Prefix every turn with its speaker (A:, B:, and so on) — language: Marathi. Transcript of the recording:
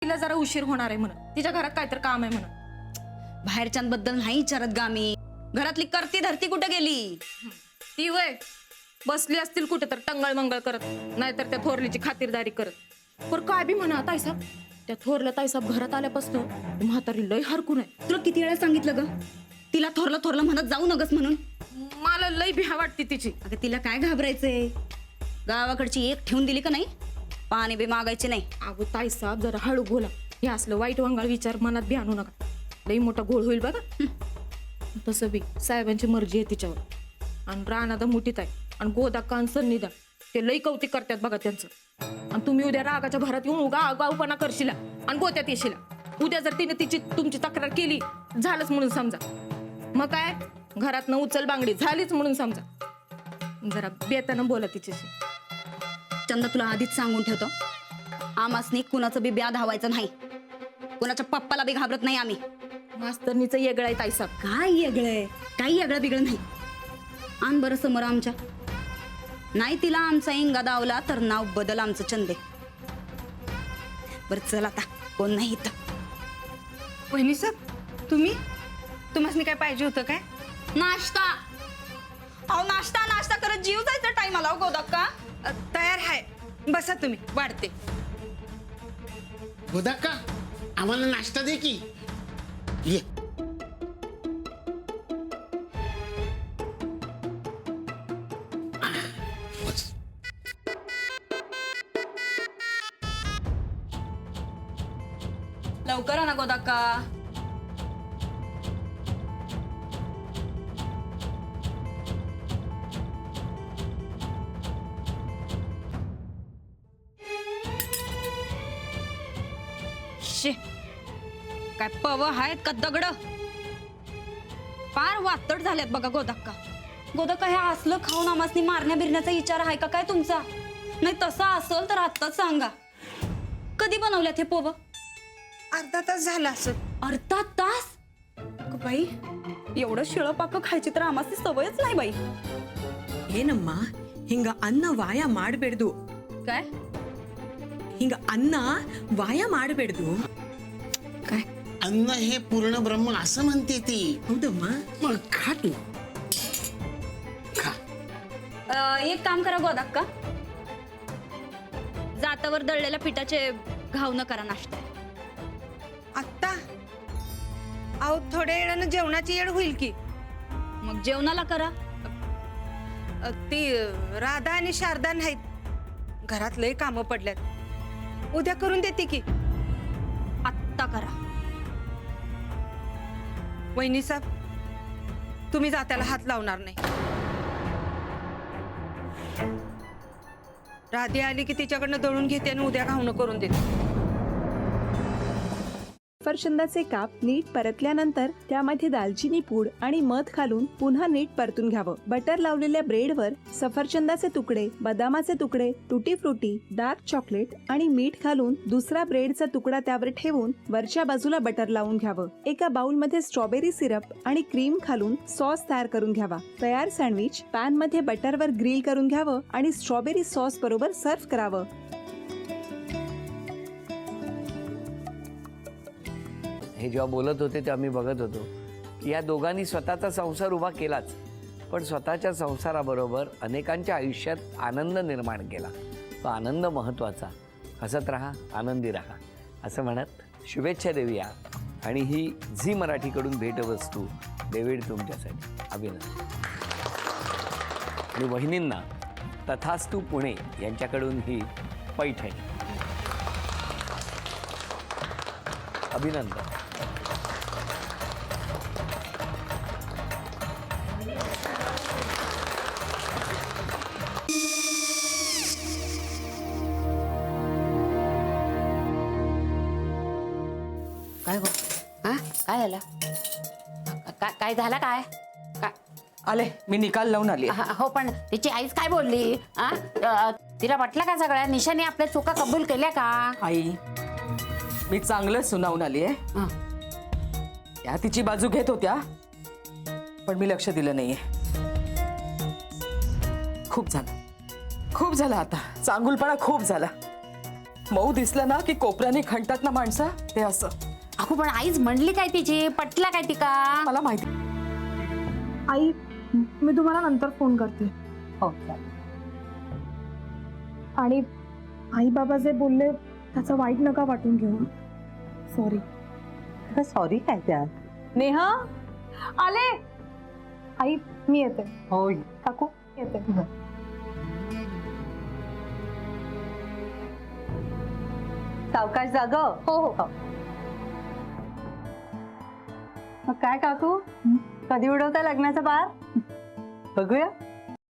A: तिला जरा उशीर होणार आहे म्हणून, तिच्या घरात काहीतरी काम आहे म्हणून.
B: बाहेरच्यांबद्दल नाही विचारत गा मी. घरातली करती धरती कुठे गेली?
A: ती वय बसली असतील कुठे तर टंगळ मंगळ करत, नाहीतर त्या थोरलीची खातिरदारी करत. पर काय बी म्हणा ताईसाहेब, त्या थोरल्या ताईसाहेब घरात आल्यापासून म्हातारी लय हरकून आहे.
B: तुला किती वेळा सांगितलं ग तिला थोरलं थोरलं म्हणत जाऊ नगस म्हणून?
A: मला लय भीहा वाटते तिची.
B: अगं तिला काय घाबरायचंय? गावाकडची एक ठेवून दिली का नाही, पाणी बी मागायचे नाही.
A: अगो ताईसाहेब जरा हळू बोला, हे असलं वाईट वंगाळ विचार मनात बी आणू नका, लई मोठा घोळ होईल बघा. तसं बी साहेबांची मर्जी आहे तिच्यावर. आणि रानादा मुठीत आहे आणि गोदा कान सन्निधा, ते लई कौतिक करतात बघा त्यांचं. आणि तुम्ही उद्या रागाच्या भरात येऊन उगा आगाऊपणा करशिला आणि गोत्यात येशिला. उद्या जर तिने तुमची तक्रार केली झालंच म्हणून समजा, मग काय घरात न उचल बांगडी झालीच म्हणून समजा. जरा बेतानं बोला तिच्याशी.
B: चंदा तुला आधीच सांगून ठेवतो, आमासनी कुणाचं बी ब्या धावायचं नाही, कुणाच्या पप्पाला बी घाबरत नाही आम्ही.
A: मास्तरनीचं येगळं आहे ताईसाहेब.
B: काय येगळंय? काही येगळं बिगळं नाही. आण बरं समोर आमच्या. नाही तिला आमचा इंगा दावला तर नाव बदल आमचं चंदे. बरं चल आता, कोण नाही इथं.
C: वहिनी साहेब तुम्हाला काय पाहिजे होतं काय?
B: नाश्ता. अहो नाश्ता नाश्ता करत जीव जायचा टाइम आला गोदाक्का.
C: तयार आहे, बसा तुम्ही, वाढते.
D: गोदाक्का आम्हाला नाश्ता दे की. ये बस.
B: लवकर आणा गोदाक्का. शे, काय पव आहेत का दगड? फार वातड झाल्यात बघा गोदाक्का. गोदाक्का हे असलं खाऊन आमासनी मारण्या बिरण्याचा विचार आहे का काय तुमचा? नाही तसा असेल तर आत्ताच सांगा. कधी बनवल्यात हे पोव?
C: अर्धा तास झाला असं.
B: अर्धा तास? अगं बाई, एवढं शिळं पाक खायची तर आम्हाला सवयच नाही बाई.
E: ಏನಮ್ಮ ಹಿಂಗ ಅನ್ನ ವಾಯ ಮಾಡಬೇಡ್ದು.
B: काय
E: ಹಿಂಗ ಅನ್ನ ವಾಯ ಮಾಡಬೇಡ್ದು.
B: काय
D: अन्न हे पूर्ण ब्रह्म असं म्हणते ती.
E: ಹೌದಮ್ಮ.
D: मग खा तू खा.
B: एक काम करा गोदाक्का, जातावर दळलेल्या पिठाचे घावणं करा नाश्ता.
C: आत्ता अहो थोड्या वेळानं जेवणाची येड होईल की.
B: मग जेवणाला करा.
C: ती राधा आणि शारदा नाहीत, घरात लय कामं पडल्यात, उद्या करून देते की.
B: आत्ता करा.
C: वहिनी साहेब तुम्ही जात्याला हात लावणार नाही. राधे आली की तिच्याकडनं दळून घेते आणि उद्या घावणं करून देते.
F: सफरचंदाचे काप नीट परतल्यानंतर त्यामध्ये दालचिनी पूड आणि मध घालून पुन्हा नीट परतून घ्यावं. बटर लावलेल्या ब्रेडवर सफरचंदाचे तुकडे, बदामाचे तुकडे, टुटी फ्रुटी, डार्क चॉकलेट आणि मीठ घालून दुसरा ब्रेडचा तुकडा त्यावर ठेवून वरच्या बाजूला बटर लावून घ्यावं. एका बाउलमध्ये स्ट्रॉबेरी सिरप आणि क्रीम घालून सॉस तयार करून घ्यावा. तयार सँडविच पॅन मध्ये बटरवर ग्रिल करून घ्यावं आणि स्ट्रॉबेरी सॉस बरोबर सर्व्ह करावं.
G: हे जेव्हा बोलत होते तेव्हा मी बघत होतो की या दोघांनी स्वतःचा संसार उभा केलाच, पण स्वतःच्या संसाराबरोबर अनेकांच्या आयुष्यात आनंद निर्माण केला. तो आनंद महत्त्वाचा. हसत राहा, आनंदी राहा असं म्हणत शुभेच्छा देऊया. आणि ही झी मराठीकडून भेटवस्तू डेव्हिड तुमच्यासाठी. अभिनंदन. आणि वहिनींना तथास्तू पुणे यांच्याकडून ही पैठणी. अभिनंदन.
H: काय गो? हा काय झालं? काय झालं काय?
I: आले मी निकाल लावून आली.
H: हो पण तिची आईच काय बोलली? तिला वाटलं का सगळ्या निशाने आपल्या चुका कबूल केल्या का?
I: आई मी चांगलं सुनावून आली आहे. त्या तिची बाजू घेत होत्या पण मी लक्ष दिलं नाहीये. खूप झालं आता. चांगुलपणा खूप झाला. मऊ दिसलं ना की कोपऱ्याने खणतात ना माणसं, ते असं.
H: अगो पण आईच म्हणली काय तिची, पटला काय तिका?
I: मला माहिती.
A: आई मी तुम्हाला नंतर फोन करते.
H: हो
A: आणि आई बाबा जे बोलले त्याचं वाईट नका वाटून घेऊ. सॉरी.
F: सॉरी काय त्या
A: नेहा आले. आई मी येते.
F: हो
A: काकू येते.
F: सावकाश जाग.
A: हो हो.
F: मग काय काकू, कधी उडवता लग्नाचा बार? बघूया.